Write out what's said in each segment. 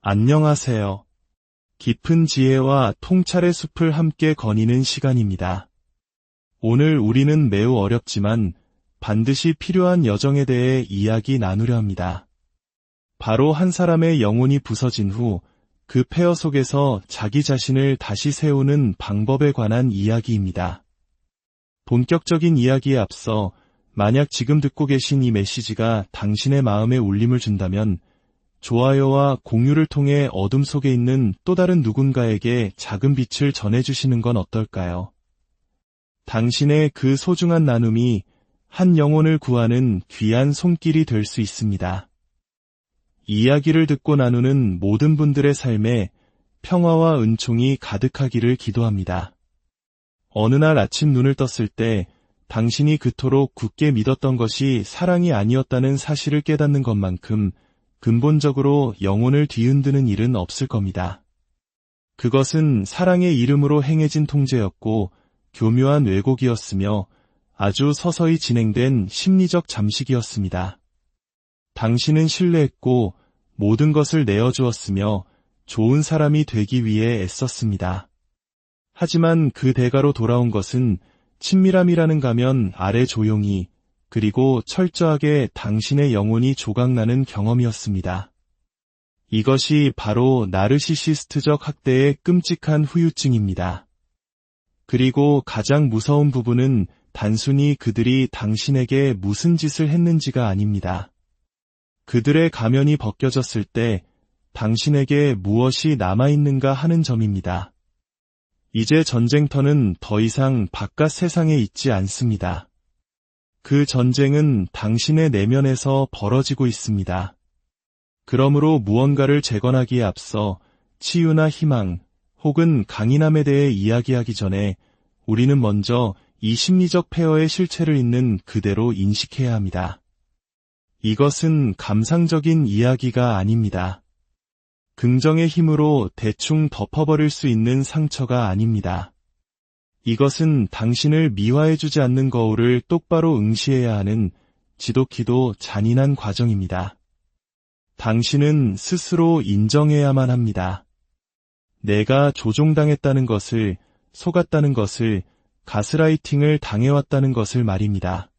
안녕하세요. 깊은 지혜와 통찰의 숲을 함께 거니는 시간입니다. 오늘 우리는 매우 어렵지만 반드시 필요한 여정에 대해 이야기 나누려 합니다. 바로 한 사람의 영혼이 부서진 후 그 폐허 속에서 자기 자신을 다시 세우는 방법에 관한 이야기입니다. 본격적인 이야기에 앞서 만약 지금 듣고 계신 이 메시지가 당신의 마음에 울림을 준다면 좋아요와 공유를 통해 어둠 속에 있는 또 다른 누군가에게 작은 빛을 전해주시는 건 어떨까요? 당신의 그 소중한 나눔이 한 영혼을 구하는 귀한 손길이 될 수 있습니다. 이야기를 듣고 나누는 모든 분들의 삶에 평화와 은총이 가득하기를 기도합니다. 어느 날 아침 눈을 떴을 때 당신이 그토록 굳게 믿었던 것이 사랑이 아니었다는 사실을 깨닫는 것만큼 근본적으로 영혼을 뒤흔드는 일은 없을 겁니다. 그것은 사랑의 이름으로 행해진 통제였고 교묘한 왜곡이었으며 아주 서서히 진행된 심리적 잠식이었습니다. 당신은 신뢰했고 모든 것을 내어주었으며 좋은 사람이 되기 위해 애썼습니다. 하지만 그 대가로 돌아온 것은 친밀함이라는 가면 아래 조용히 그리고 철저하게 당신의 영혼이 조각나는 경험이었습니다. 이것이 바로 나르시시스트적 학대의 끔찍한 후유증입니다. 그리고 가장 무서운 부분은 단순히 그들이 당신에게 무슨 짓을 했는지가 아닙니다. 그들의 가면이 벗겨졌을 때 당신에게 무엇이 남아있는가 하는 점입니다. 이제 전쟁터는 더 이상 바깥 세상에 있지 않습니다. 그 전쟁은 당신의 내면에서 벌어지고 있습니다. 그러므로 무언가를 재건하기에 앞서 치유나 희망 혹은 강인함에 대해 이야기하기 전에 우리는 먼저 이 심리적 폐허의 실체를 있는 그대로 인식해야 합니다. 이것은 감상적인 이야기가 아닙니다. 긍정의 힘으로 대충 덮어버릴 수 있는 상처가 아닙니다. 이것은 당신을 미화해주지 않는 거울을 똑바로 응시해야 하는 지독히도 잔인한 과정입니다. 당신은 스스로 인정해야만 합니다. 내가 조종당했다는 것을, 속았다는 것을, 가스라이팅을 당해왔다는 것을 말입니다.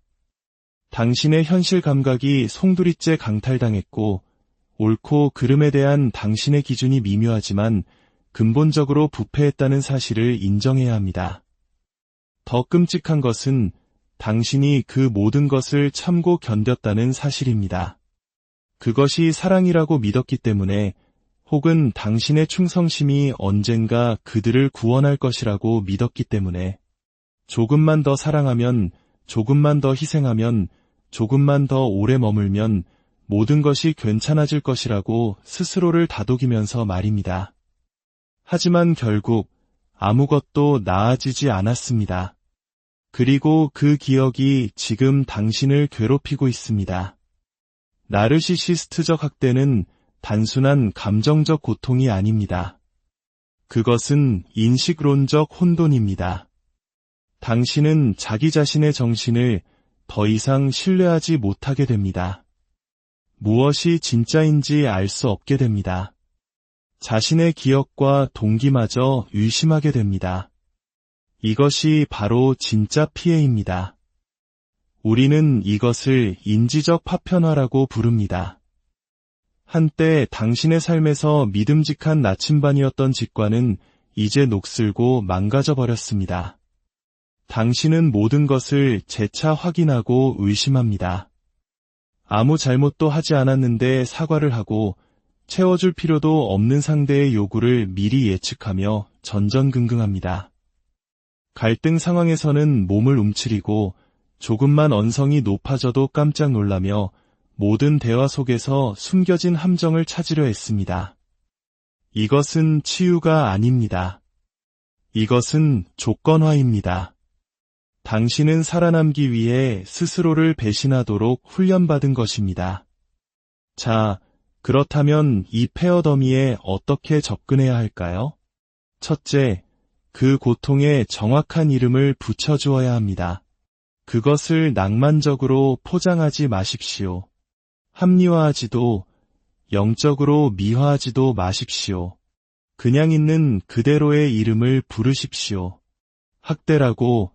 당신의 현실 감각이 송두리째 강탈당했고 옳고 그름에 대한 당신의 기준이 미묘하지만 근본적으로 부패했다는 사실을 인정해야 합니다. 더 끔찍한 것은 당신이 그 모든 것을 참고 견뎠다는 사실입니다. 그것이 사랑이라고 믿었기 때문에 혹은 당신의 충성심이 언젠가 그들을 구원할 것이라고 믿었기 때문에 조금만 더 사랑하면, 조금만 더 희생하면, 조금만 더 오래 머물면 모든 것이 괜찮아질 것이라고 스스로를 다독이면서 말입니다. 하지만 결국 아무것도 나아지지 않았습니다. 그리고 그 기억이 지금 당신을 괴롭히고 있습니다. 나르시시스트적 학대는 단순한 감정적 고통이 아닙니다. 그것은 인식론적 혼돈입니다. 당신은 자기 자신의 정신을 더 이상 신뢰하지 못하게 됩니다. 무엇이 진짜인지 알 수 없게 됩니다. 자신의 기억과 동기마저 의심하게 됩니다. 이것이 바로 진짜 피해입니다. 우리는 이것을 인지적 파편화라고 부릅니다. 한때 당신의 삶에서 믿음직한 나침반이었던 직관은 이제 녹슬고 망가져 버렸습니다. 당신은 모든 것을 재차 확인하고 의심합니다. 아무 잘못도 하지 않았는데 사과를 하고 채워줄 필요도 없는 상대의 요구를 미리 예측하며 전전긍긍합니다. 갈등 상황에서는 몸을 움츠리고 조금만 언성이 높아져도 깜짝 놀라며 모든 대화 속에서 숨겨진 함정을 찾으려 했습니다. 이것은 치유가 아닙니다. 이것은 조건화입니다. 당신은 살아남기 위해 스스로를 배신하도록 훈련받은 것입니다. 자, 그렇다면 이 폐허 더미에 어떻게 접근해야 할까요? 첫째, 그 고통에 정확한 이름을 붙여주어야 합니다. 그것을 낭만적으로 포장하지 마십시오. 합리화하지도, 영적으로 미화하지도 마십시오. 그냥 있는 그대로의 이름을 부르십시오. 학대라고,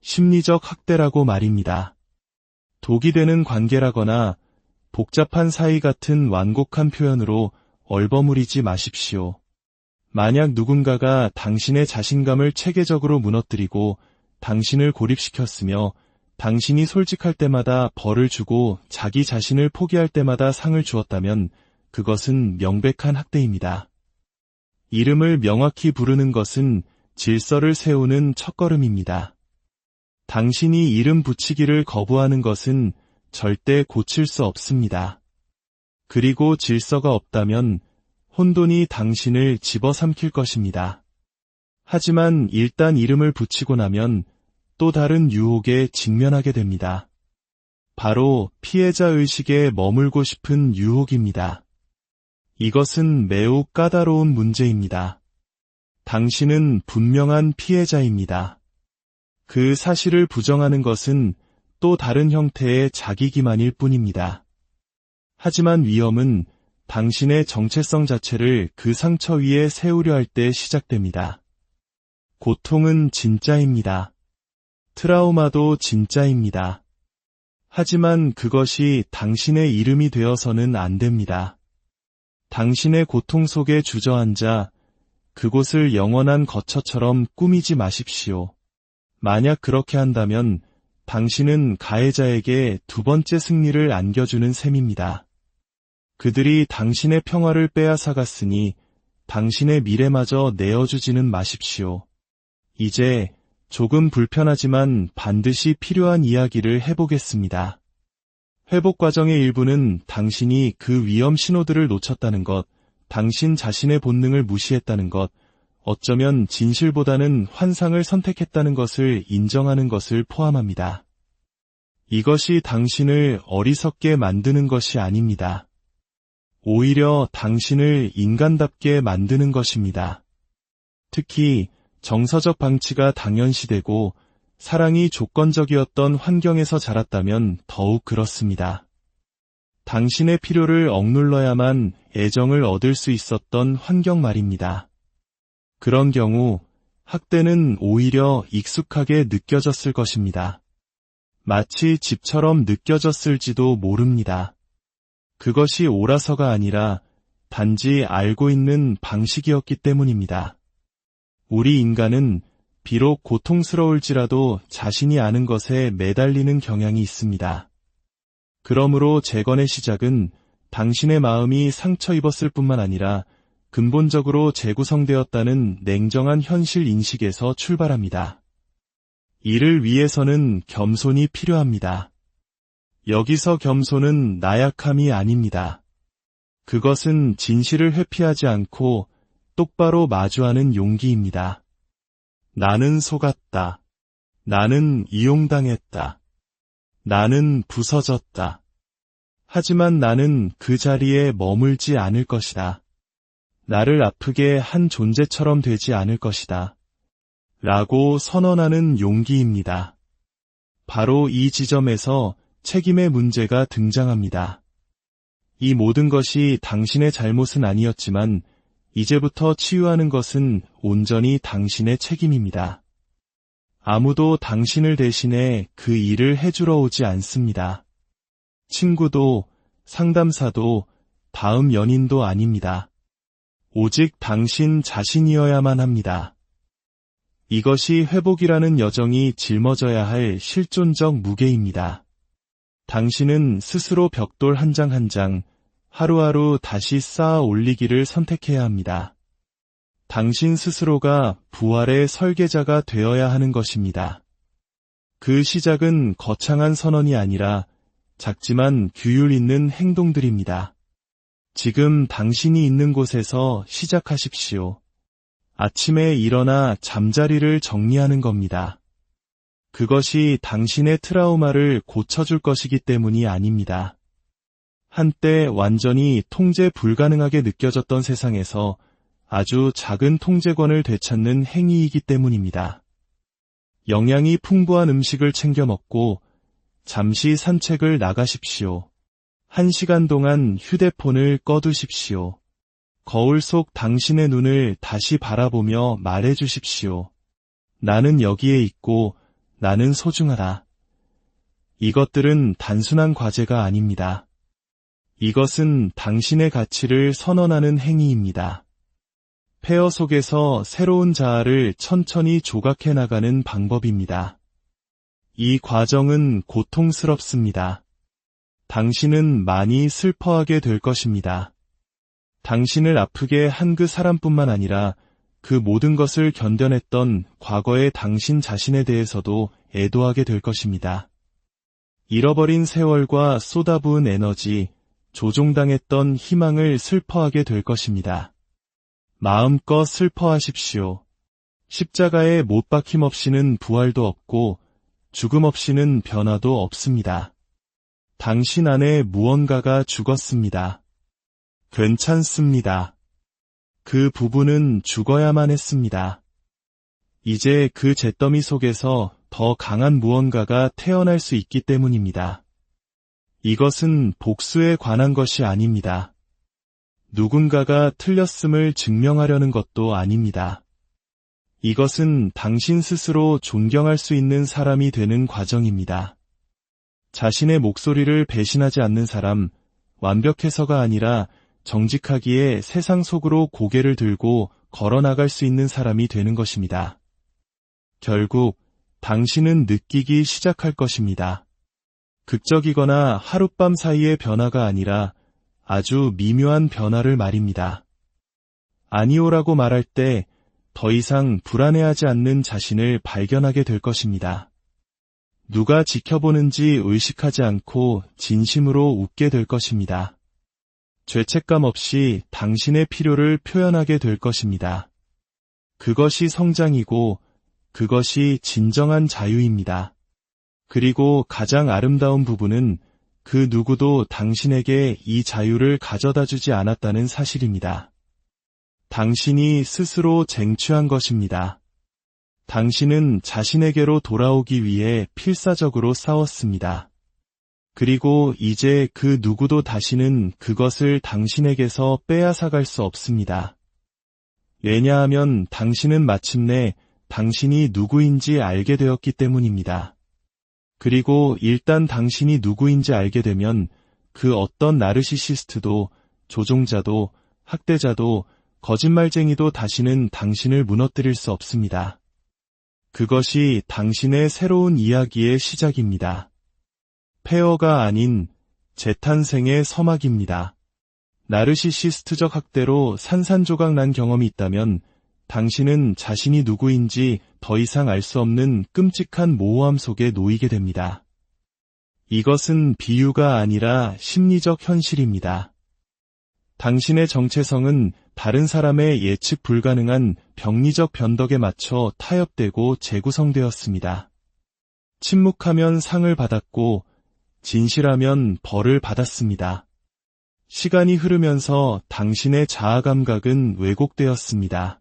심리적 학대라고 말입니다. 독이 되는 관계라거나 복잡한 사이 같은 완곡한 표현으로 얼버무리지 마십시오. 만약 누군가가 당신의 자신감을 체계적으로 무너뜨리고 당신을 고립시켰으며 당신이 솔직할 때마다 벌을 주고 자기 자신을 포기할 때마다 상을 주었다면 그것은 명백한 학대입니다. 이름을 명확히 부르는 것은 질서를 세우는 첫걸음입니다. 당신이 이름 붙이기를 거부하는 것은 절대 고칠 수 없습니다. 그리고 질서가 없다면 혼돈이 당신을 집어삼킬 것입니다. 하지만 일단 이름을 붙이고 나면 또 다른 유혹에 직면하게 됩니다. 바로 피해자 의식에 머물고 싶은 유혹입니다. 이것은 매우 까다로운 문제입니다. 당신은 분명한 피해자입니다. 그 사실을 부정하는 것은 또 다른 형태의 자기기만일 뿐입니다. 하지만 위험은 당신의 정체성 자체를 그 상처 위에 세우려 할 때 시작됩니다. 고통은 진짜입니다. 트라우마도 진짜입니다. 하지만 그것이 당신의 이름이 되어서는 안 됩니다. 당신의 고통 속에 주저앉아 그곳을 영원한 거처처럼 꾸미지 마십시오. 만약 그렇게 한다면 당신은 가해자에게 두 번째 승리를 안겨주는 셈입니다. 그들이 당신의 평화를 빼앗아갔으니 당신의 미래마저 내어주지는 마십시오. 이제 조금 불편하지만 반드시 필요한 이야기를 해보겠습니다. 회복 과정의 일부는 당신이 그 위험 신호들을 놓쳤다는 것, 당신 자신의 본능을 무시했다는 것, 어쩌면 진실보다는 환상을 선택했다는 것을 인정하는 것을 포함합니다. 이것이 당신을 어리석게 만드는 것이 아닙니다. 오히려 당신을 인간답게 만드는 것입니다. 특히 정서적 방치가 당연시되고 사랑이 조건적이었던 환경에서 자랐다면 더욱 그렇습니다. 당신의 필요를 억눌러야만 애정을 얻을 수 있었던 환경 말입니다. 그런 경우 학대는 오히려 익숙하게 느껴졌을 것입니다. 마치 집처럼 느껴졌을지도 모릅니다. 그것이 옳아서가 아니라 단지 알고 있는 방식이었기 때문입니다. 우리 인간은 비록 고통스러울지라도 자신이 아는 것에 매달리는 경향이 있습니다. 그러므로 재건의 시작은 당신의 마음이 상처 입었을 뿐만 아니라 근본적으로 재구성되었다는 냉정한 현실 인식에서 출발합니다. 이를 위해서는 겸손이 필요합니다. 여기서 겸손은 나약함이 아닙니다. 그것은 진실을 회피하지 않고 똑바로 마주하는 용기입니다. 나는 속았다. 나는 이용당했다. 나는 부서졌다. 하지만 나는 그 자리에 머물지 않을 것이다. 나를 아프게 한 존재처럼 되지 않을 것이다. 라고 선언하는 용기입니다. 바로 이 지점에서 책임의 문제가 등장합니다. 이 모든 것이 당신의 잘못은 아니었지만 이제부터 치유하는 것은 온전히 당신의 책임입니다. 아무도 당신을 대신해 그 일을 해주러 오지 않습니다. 친구도, 상담사도, 다음 연인도 아닙니다. 오직 당신 자신이어야만 합니다. 이것이 회복이라는 여정이 짊어져야 할 실존적 무게입니다. 당신은 스스로 벽돌 한 장 한 장, 하루하루 다시 쌓아 올리기를 선택해야 합니다. 당신 스스로가 부활의 설계자가 되어야 하는 것입니다. 그 시작은 거창한 선언이 아니라 작지만 규율 있는 행동들입니다. 지금 당신이 있는 곳에서 시작하십시오. 아침에 일어나 잠자리를 정리하는 겁니다. 그것이 당신의 트라우마를 고쳐줄 것이기 때문이 아닙니다. 한때 완전히 통제 불가능하게 느껴졌던 세상에서 아주 작은 통제권을 되찾는 행위이기 때문입니다. 영양이 풍부한 음식을 챙겨 먹고 잠시 산책을 나가십시오. 1시간 동안 휴대폰을 꺼두십시오. 거울 속 당신의 눈을 다시 바라보며 말해주십시오. 나는 여기에 있고 나는 소중하다. 이것들은 단순한 과제가 아닙니다. 이것은 당신의 가치를 선언하는 행위입니다. 폐허 속에서 새로운 자아를 천천히 조각해 나가는 방법입니다. 이 과정은 고통스럽습니다. 당신은 많이 슬퍼하게 될 것입니다. 당신을 아프게 한 그 사람뿐만 아니라 그 모든 것을 견뎌냈던 과거의 당신 자신에 대해서도 애도하게 될 것입니다. 잃어버린 세월과 쏟아부은 에너지, 조종당했던 희망을 슬퍼하게 될 것입니다. 마음껏 슬퍼하십시오. 십자가에 못 박힘 없이는 부활도 없고 죽음 없이는 변화도 없습니다. 당신 안에 무언가가 죽었습니다. 괜찮습니다. 그 부분은 죽어야만 했습니다. 이제 그 잿더미 속에서 더 강한 무언가가 태어날 수 있기 때문입니다. 이것은 복수에 관한 것이 아닙니다. 누군가가 틀렸음을 증명하려는 것도 아닙니다. 이것은 당신 스스로 존경할 수 있는 사람이 되는 과정입니다. 자신의 목소리를 배신하지 않는 사람, 완벽해서가 아니라 정직하기에 세상 속으로 고개를 들고 걸어나갈 수 있는 사람이 되는 것입니다. 결국 당신은 느끼기 시작할 것입니다. 극적이거나 하룻밤 사이의 변화가 아니라 아주 미묘한 변화를 말입니다. 아니오라고 말할 때 더 이상 불안해하지 않는 자신을 발견하게 될 것입니다. 누가 지켜보는지 의식하지 않고 진심으로 웃게 될 것입니다. 죄책감 없이 당신의 필요를 표현하게 될 것입니다. 그것이 성장이고 그것이 진정한 자유입니다. 그리고 가장 아름다운 부분은 그 누구도 당신에게 이 자유를 가져다 주지 않았다는 사실입니다. 당신이 스스로 쟁취한 것입니다. 당신은 자신에게로 돌아오기 위해 필사적으로 싸웠습니다. 그리고 이제 그 누구도 다시는 그것을 당신에게서 빼앗아갈 수 없습니다. 왜냐하면 당신은 마침내 당신이 누구인지 알게 되었기 때문입니다. 그리고 일단 당신이 누구인지 알게 되면 그 어떤 나르시시스트도, 조종자도, 학대자도, 거짓말쟁이도 다시는 당신을 무너뜨릴 수 없습니다. 그것이 당신의 새로운 이야기의 시작입니다. 폐허가 아닌 재탄생의 서막입니다. 나르시시스트적 학대로 산산조각 난 경험이 있다면 당신은 자신이 누구인지 더 이상 알 수 없는 끔찍한 모호함 속에 놓이게 됩니다. 이것은 비유가 아니라 심리적 현실입니다. 당신의 정체성은 다른 사람의 예측 불가능한 병리적 변덕에 맞춰 타협되고 재구성되었습니다. 침묵하면 상을 받았고 진실하면 벌을 받았습니다. 시간이 흐르면서 당신의 자아 감각은 왜곡되었습니다.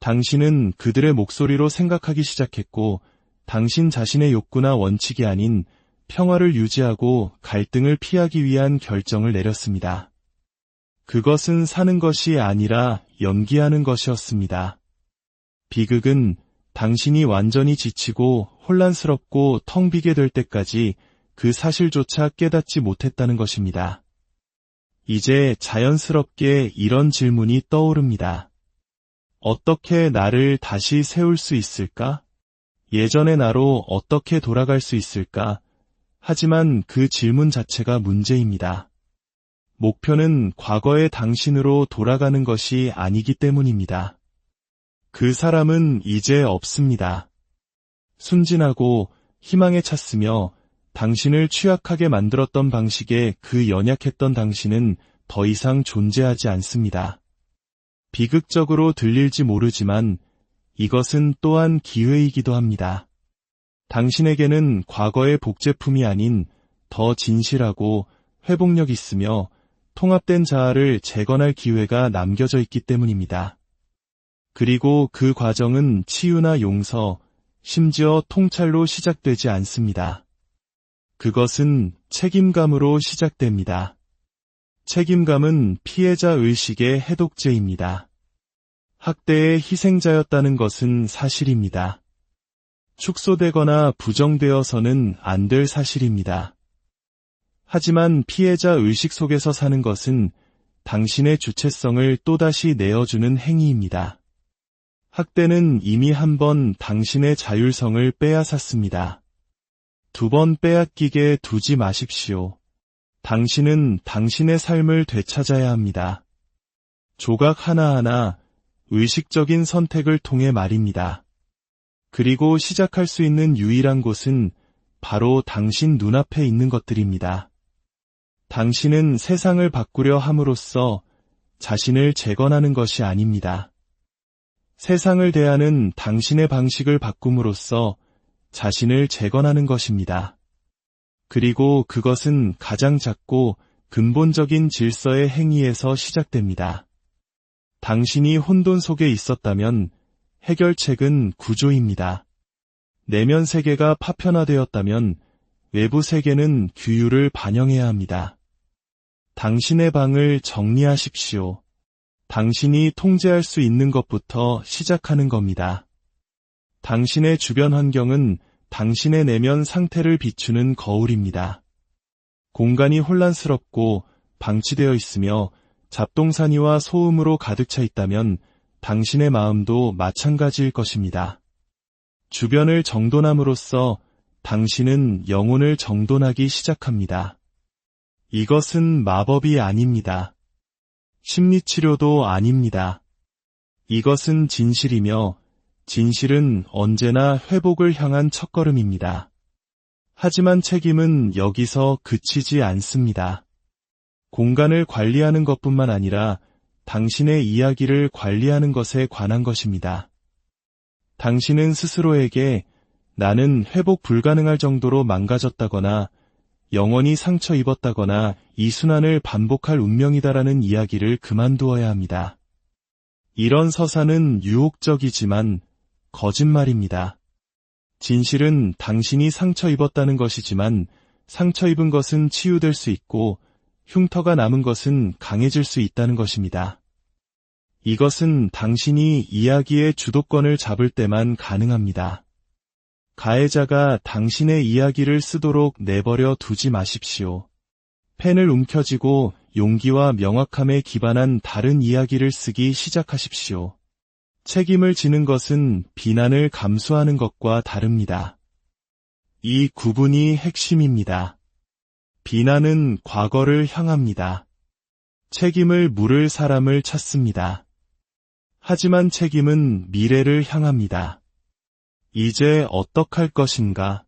당신은 그들의 목소리로 생각하기 시작했고 당신 자신의 욕구나 원칙이 아닌 평화를 유지하고 갈등을 피하기 위한 결정을 내렸습니다. 그것은 사는 것이 아니라 연기하는 것이었습니다. 비극은 당신이 완전히 지치고 혼란스럽고 텅 비게 될 때까지 그 사실조차 깨닫지 못했다는 것입니다. 이제 자연스럽게 이런 질문이 떠오릅니다. 어떻게 나를 다시 세울 수 있을까? 예전의 나로 어떻게 돌아갈 수 있을까? 하지만 그 질문 자체가 문제입니다. 목표는 과거의 당신으로 돌아가는 것이 아니기 때문입니다. 그 사람은 이제 없습니다. 순진하고 희망에 찼으며 당신을 취약하게 만들었던 방식의 그 연약했던 당신은 더 이상 존재하지 않습니다. 비극적으로 들릴지 모르지만 이것은 또한 기회이기도 합니다. 당신에게는 과거의 복제품이 아닌 더 진실하고 회복력 있으며 통합된 자아를 재건할 기회가 남겨져 있기 때문입니다. 그리고 그 과정은 치유나 용서, 심지어 통찰로 시작되지 않습니다. 그것은 책임감으로 시작됩니다. 책임감은 피해자 의식의 해독제입니다. 학대의 희생자였다는 것은 사실입니다. 축소되거나 부정되어서는 안 될 사실입니다. 하지만 피해자 의식 속에서 사는 것은 당신의 주체성을 또다시 내어주는 행위입니다. 학대는 이미 한 번 당신의 자율성을 빼앗았습니다. 두 번 빼앗기게 두지 마십시오. 당신은 당신의 삶을 되찾아야 합니다. 조각 하나하나 의식적인 선택을 통해 말입니다. 그리고 시작할 수 있는 유일한 곳은 바로 당신 눈앞에 있는 것들입니다. 당신은 세상을 바꾸려 함으로써 자신을 재건하는 것이 아닙니다. 세상을 대하는 당신의 방식을 바꿈으로써 자신을 재건하는 것입니다. 그리고 그것은 가장 작고 근본적인 질서의 행위에서 시작됩니다. 당신이 혼돈 속에 있었다면 해결책은 구조입니다. 내면 세계가 파편화되었다면 외부 세계는 규율을 반영해야 합니다. 당신의 방을 정리하십시오. 당신이 통제할 수 있는 것부터 시작하는 겁니다. 당신의 주변 환경은 당신의 내면 상태를 비추는 거울입니다. 공간이 혼란스럽고 방치되어 있으며 잡동사니와 소음으로 가득 차 있다면 당신의 마음도 마찬가지일 것입니다. 주변을 정돈함으로써 당신은 영혼을 정돈하기 시작합니다. 이것은 마법이 아닙니다. 심리치료도 아닙니다. 이것은 진실이며 진실은 언제나 회복을 향한 첫걸음입니다. 하지만 책임은 여기서 그치지 않습니다. 공간을 관리하는 것뿐만 아니라 당신의 이야기를 관리하는 것에 관한 것입니다. 당신은 스스로에게 나는 회복 불가능할 정도로 망가졌다거나 영원히 상처 입었다거나 이 순환을 반복할 운명이다라는 이야기를 그만두어야 합니다. 이런 서사는 유혹적이지만 거짓말입니다. 진실은 당신이 상처 입었다는 것이지만 상처 입은 것은 치유될 수 있고 흉터가 남은 것은 강해질 수 있다는 것입니다. 이것은 당신이 이야기의 주도권을 잡을 때만 가능합니다. 가해자가 당신의 이야기를 쓰도록 내버려 두지 마십시오. 펜을 움켜쥐고 용기와 명확함에 기반한 다른 이야기를 쓰기 시작하십시오. 책임을 지는 것은 비난을 감수하는 것과 다릅니다. 이 구분이 핵심입니다. 비난은 과거를 향합니다. 책임을 물을 사람을 찾습니다. 하지만 책임은 미래를 향합니다. 이제 어떡할 것인가?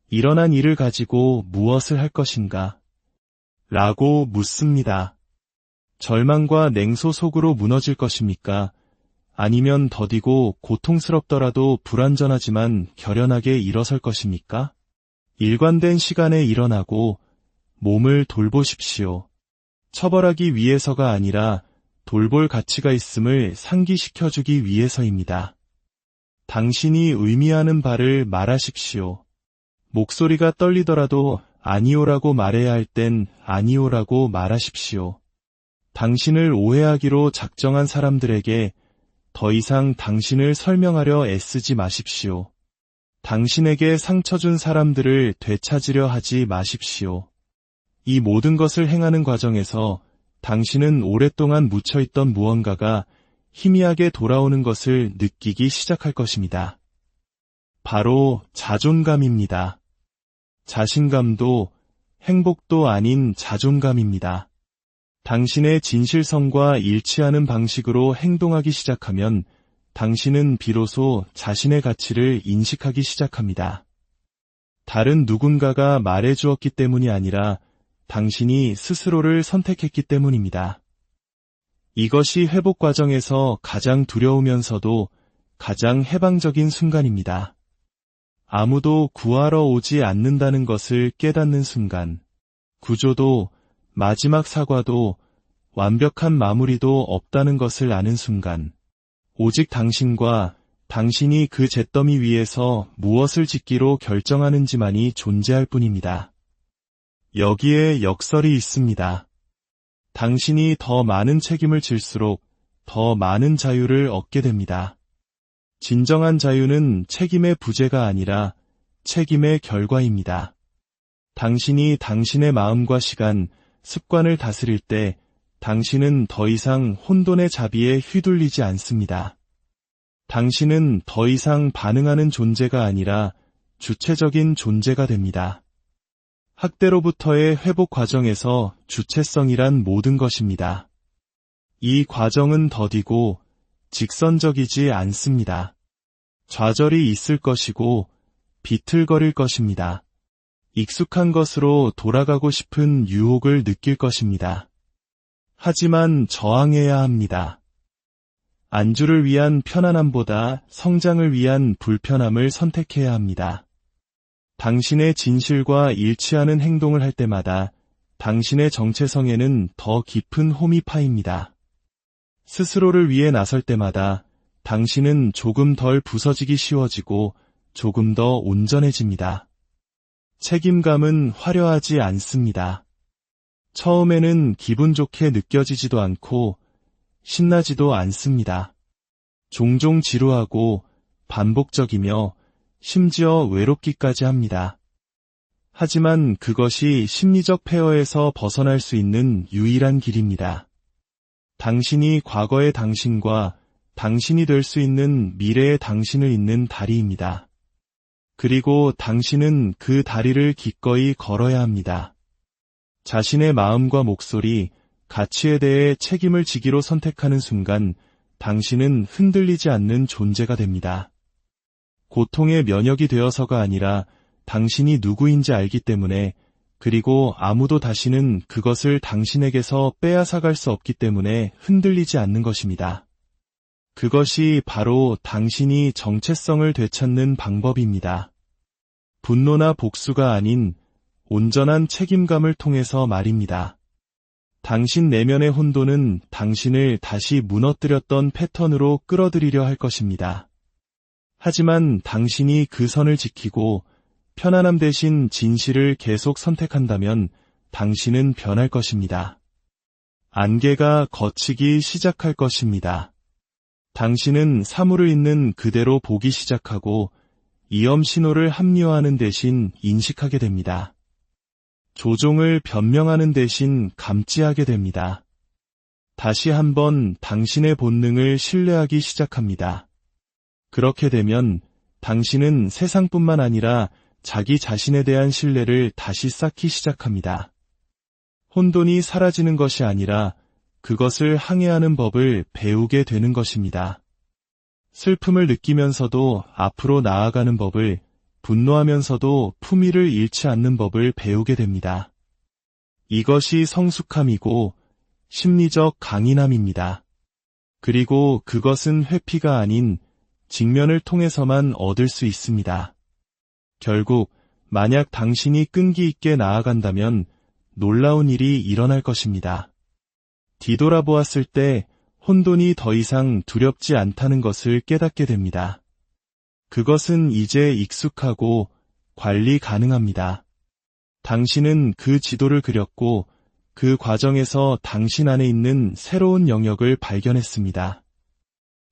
일어난 일을 가지고 무엇을 할 것인가? 라고 묻습니다. 절망과 냉소 속으로 무너질 것입니까? 아니면 더디고 고통스럽더라도 불완전하지만 결연하게 일어설 것입니까? 일관된 시간에 일어나고 몸을 돌보십시오. 처벌하기 위해서가 아니라 돌볼 가치가 있음을 상기시켜주기 위해서입니다. 당신이 의미하는 바를 말하십시오. 목소리가 떨리더라도 아니오라고 말해야 할 땐 아니오라고 말하십시오. 당신을 오해하기로 작정한 사람들에게 더 이상 당신을 설명하려 애쓰지 마십시오. 당신에게 상처 준 사람들을 되찾으려 하지 마십시오. 이 모든 것을 행하는 과정에서 당신은 오랫동안 묻혀있던 무언가가 희미하게 돌아오는 것을 느끼기 시작할 것입니다. 바로 자존감입니다. 자신감도 행복도 아닌 자존감입니다. 당신의 진실성과 일치하는 방식으로 행동하기 시작하면 당신은 비로소 자신의 가치를 인식하기 시작합니다. 다른 누군가가 말해주었기 때문이 아니라 당신이 스스로를 선택했기 때문입니다. 이것이 회복 과정에서 가장 두려우면서도 가장 해방적인 순간입니다. 아무도 구하러 오지 않는다는 것을 깨닫는 순간, 구조도 마지막 사과도 완벽한 마무리도 없다는 것을 아는 순간, 오직 당신과 당신이 그 잿더미 위에서 무엇을 짓기로 결정하는지만이 존재할 뿐입니다. 여기에 역설이 있습니다. 당신이 더 많은 책임을 질수록 더 많은 자유를 얻게 됩니다. 진정한 자유는 책임의 부재가 아니라 책임의 결과입니다. 당신이 당신의 마음과 시간, 습관을 다스릴 때 당신은 더 이상 혼돈의 자비에 휘둘리지 않습니다. 당신은 더 이상 반응하는 존재가 아니라 주체적인 존재가 됩니다. 학대로부터의 회복 과정에서 주체성이란 모든 것입니다. 이 과정은 더디고 직선적이지 않습니다. 좌절이 있을 것이고 비틀거릴 것입니다. 익숙한 것으로 돌아가고 싶은 유혹을 느낄 것입니다. 하지만 저항해야 합니다. 안주를 위한 편안함보다 성장을 위한 불편함을 선택해야 합니다. 당신의 진실과 일치하는 행동을 할 때마다 당신의 정체성에는 더 깊은 홈이 파입니다. 스스로를 위해 나설 때마다 당신은 조금 덜 부서지기 쉬워지고 조금 더 온전해집니다. 책임감은 화려하지 않습니다. 처음에는 기분 좋게 느껴지지도 않고 신나지도 않습니다. 종종 지루하고 반복적이며 심지어 외롭기까지 합니다. 하지만 그것이 심리적 폐허에서 벗어날 수 있는 유일한 길입니다. 당신이 과거의 당신과 당신이 될 수 있는 미래의 당신을 잇는 다리입니다. 그리고 당신은 그 다리를 기꺼이 걸어야 합니다. 자신의 마음과 목소리, 가치에 대해 책임을 지기로 선택하는 순간 당신은 흔들리지 않는 존재가 됩니다. 고통의 면역이 되어서가 아니라 당신이 누구인지 알기 때문에, 그리고 아무도 다시는 그것을 당신에게서 빼앗아갈 수 없기 때문에 흔들리지 않는 것입니다. 그것이 바로 당신이 정체성을 되찾는 방법입니다. 분노나 복수가 아닌 온전한 책임감을 통해서 말입니다. 당신 내면의 혼돈은 당신을 다시 무너뜨렸던 패턴으로 끌어들이려 할 것입니다. 하지만 당신이 그 선을 지키고 편안함 대신 진실을 계속 선택한다면 당신은 변할 것입니다. 안개가 걷히기 시작할 것입니다. 당신은 사물을 있는 그대로 보기 시작하고 이염 신호를 합리화하는 대신 인식하게 됩니다. 조종을 변명하는 대신 감지하게 됩니다. 다시 한번 당신의 본능을 신뢰하기 시작합니다. 그렇게 되면 당신은 세상뿐만 아니라 자기 자신에 대한 신뢰를 다시 쌓기 시작합니다. 혼돈이 사라지는 것이 아니라 그것을 항해하는 법을 배우게 되는 것입니다. 슬픔을 느끼면서도 앞으로 나아가는 법을, 분노하면서도 품위를 잃지 않는 법을 배우게 됩니다. 이것이 성숙함이고 심리적 강인함입니다. 그리고 그것은 회피가 아닌 직면을 통해서만 얻을 수 있습니다. 결국 만약 당신이 끈기 있게 나아간다면 놀라운 일이 일어날 것입니다. 뒤돌아보았을 때 혼돈이 더 이상 두렵지 않다는 것을 깨닫게 됩니다. 그것은 이제 익숙하고 관리 가능합니다. 당신은 그 지도를 그렸고 그 과정에서 당신 안에 있는 새로운 영역을 발견했습니다.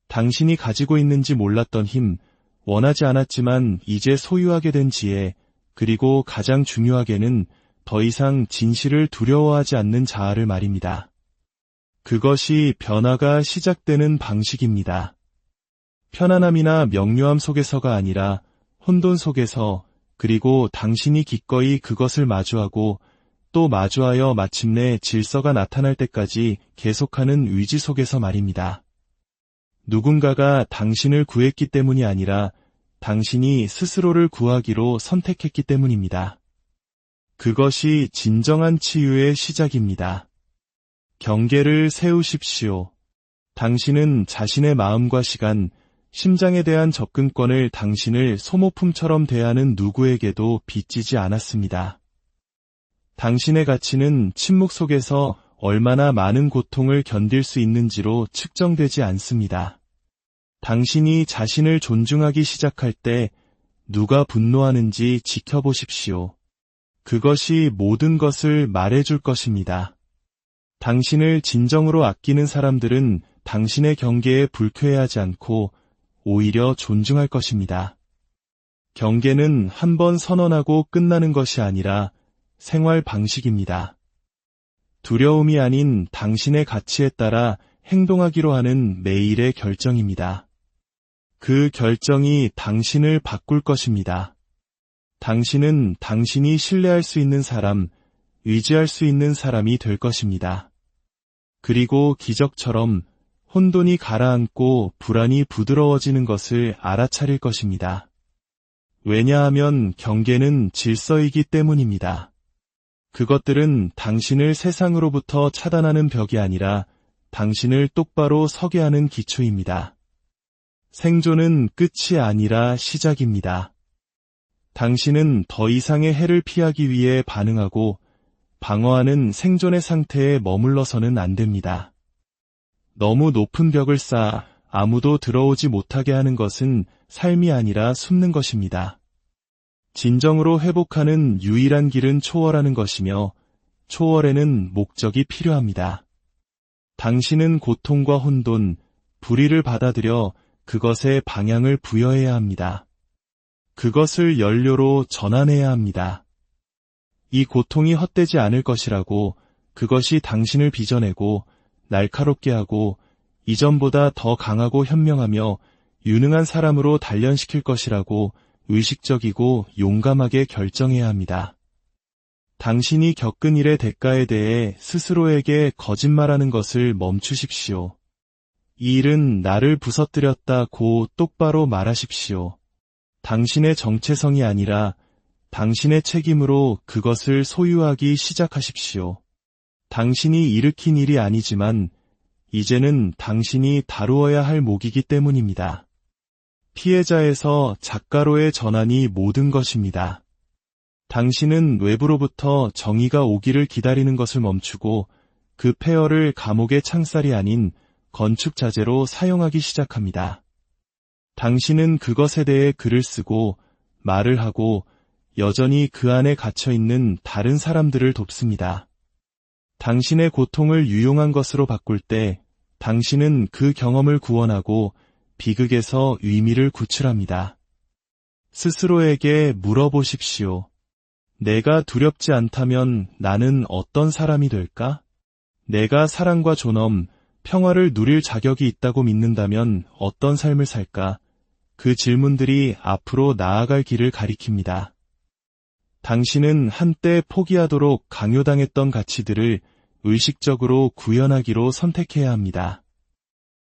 당신이 가지고 있는지 몰랐던 힘, 원하지 않았지만 이제 소유하게 된 지혜, 그리고 가장 중요하게는 더 이상 진실을 두려워하지 않는 자아를 말입니다. 그것이 변화가 시작되는 방식입니다. 편안함이나 명료함 속에서가 아니라 혼돈 속에서, 그리고 당신이 기꺼이 그것을 마주하고 또 마주하여 마침내 질서가 나타날 때까지 계속하는 의지 속에서 말입니다. 누군가가 당신을 구했기 때문이 아니라 당신이 스스로를 구하기로 선택했기 때문입니다. 그것이 진정한 치유의 시작입니다. 경계를 세우십시오. 당신은 자신의 마음과 시간, 심장에 대한 접근권을 당신을 소모품처럼 대하는 누구에게도 빚지지 않았습니다. 당신의 가치는 침묵 속에서 얼마나 많은 고통을 견딜 수 있는지로 측정되지 않습니다. 당신이 자신을 존중하기 시작할 때 누가 분노하는지 지켜보십시오. 그것이 모든 것을 말해줄 것입니다. 당신을 진정으로 아끼는 사람들은 당신의 경계에 불쾌해하지 않고 오히려 존중할 것입니다. 경계는 한 번 선언하고 끝나는 것이 아니라 생활 방식입니다. 두려움이 아닌 당신의 가치에 따라 행동하기로 하는 매일의 결정입니다. 그 결정이 당신을 바꿀 것입니다. 당신은 당신이 신뢰할 수 있는 사람, 의지할 수 있는 사람이 될 것입니다. 그리고 기적처럼 혼돈이 가라앉고 불안이 부드러워지는 것을 알아차릴 것입니다. 왜냐하면 경계는 질서이기 때문입니다. 그것들은 당신을 세상으로부터 차단하는 벽이 아니라 당신을 똑바로 서게 하는 기초입니다. 생존은 끝이 아니라 시작입니다. 당신은 더 이상의 해를 피하기 위해 반응하고 방어하는 생존의 상태에 머물러서는 안 됩니다. 너무 높은 벽을 쌓아 아무도 들어오지 못하게 하는 것은 삶이 아니라 숨는 것입니다. 진정으로 회복하는 유일한 길은 초월하는 것이며 초월에는 목적이 필요합니다. 당신은 고통과 혼돈, 불의를 받아들여 그것에 방향을 부여해야 합니다. 그것을 연료로 전환해야 합니다. 이 고통이 헛되지 않을 것이라고, 그것이 당신을 빚어내고 날카롭게 하고 이전보다 더 강하고 현명하며 유능한 사람으로 단련시킬 것이라고 의식적이고 용감하게 결정해야 합니다. 당신이 겪은 일의 대가에 대해 스스로에게 거짓말하는 것을 멈추십시오. 이 일은 나를 부서뜨렸다고 똑바로 말하십시오. 당신의 정체성이 아니라 당신의 책임으로 그것을 소유하기 시작하십시오. 당신이 일으킨 일이 아니지만 이제는 당신이 다루어야 할 몫이기 때문입니다. 피해자에서 작가로의 전환이 모든 것입니다. 당신은 외부로부터 정의가 오기를 기다리는 것을 멈추고 그 폐허를 감옥의 창살이 아닌 건축 자재로 사용하기 시작합니다. 당신은 그것에 대해 글을 쓰고 말을 하고 여전히 그 안에 갇혀있는 다른 사람들을 돕습니다. 당신의 고통을 유용한 것으로 바꿀 때 당신은 그 경험을 구원하고 비극에서 의미를 구출합니다. 스스로에게 물어보십시오. 내가 두렵지 않다면 나는 어떤 사람이 될까? 내가 사랑과 존엄, 평화를 누릴 자격이 있다고 믿는다면 어떤 삶을 살까? 그 질문들이 앞으로 나아갈 길을 가리킵니다. 당신은 한때 포기하도록 강요당했던 가치들을 의식적으로 구현하기로 선택해야 합니다.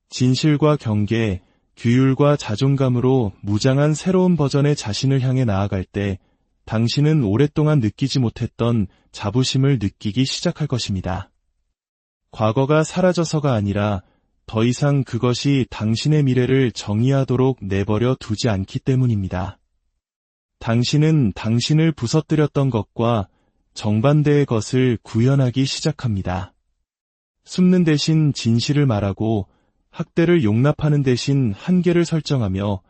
진실과 경계, 규율과 자존감으로 무장한 새로운 버전의 자신을 향해 나아갈 때 당신은 오랫동안 느끼지 못했던 자부심을 느끼기 시작할 것입니다. 과거가 사라져서가 아니라 더 이상 그것이 당신의 미래를 정의하도록 내버려 두지 않기 때문입니다. 당신은 당신을 부서뜨렸던 것과 정반대의 것을 구현하기 시작합니다. 숨는 대신 진실을 말하고 학대를 용납하는 대신 한계를 설정하며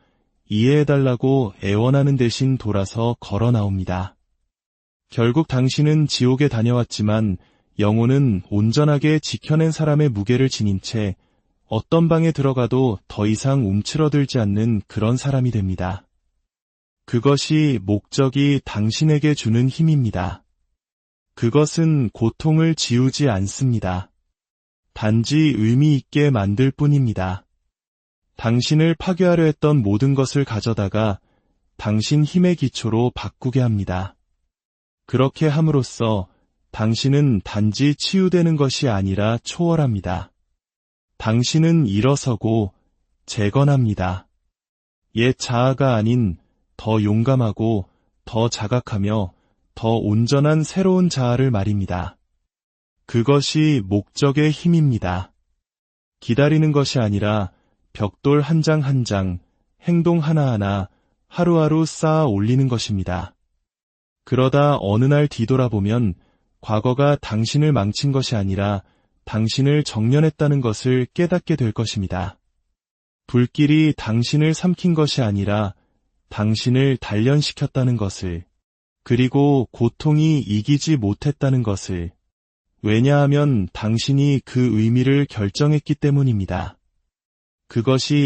이해해달라고 애원하는 대신 돌아서 걸어 나옵니다. 결국 당신은 지옥에 다녀왔지만 영혼은 온전하게 지켜낸 사람의 무게를 지닌 채 어떤 방에 들어가도 더 이상 움츠러들지 않는 그런 사람이 됩니다. 그것이 목적이 당신에게 주는 힘입니다. 그것은 고통을 지우지 않습니다. 단지 의미 있게 만들 뿐입니다. 당신을 파괴하려 했던 모든 것을 가져다가 당신 힘의 기초로 바꾸게 합니다. 그렇게 함으로써 당신은 단지 치유되는 것이 아니라 초월합니다. 당신은 일어서고 재건합니다. 옛 자아가 아닌 더 용감하고 더 자각하며 더 온전한 새로운 자아를 말입니다. 그것이 목적의 힘입니다. 기다리는 것이 아니라 벽돌 한 장 한 장, 행동 하나하나 하루하루 쌓아 올리는 것입니다. 그러다 어느 날 뒤돌아보면 과거가 당신을 망친 것이 아니라 당신을 정련했다는 것을 깨닫게 될 것입니다. 불길이 당신을 삼킨 것이 아니라 당신을 단련시켰다는 것을. 그리고 고통이 이기지 못했다는 것을. 왜냐하면 당신이 그 의미를 결정했기 때문입니다. 그것이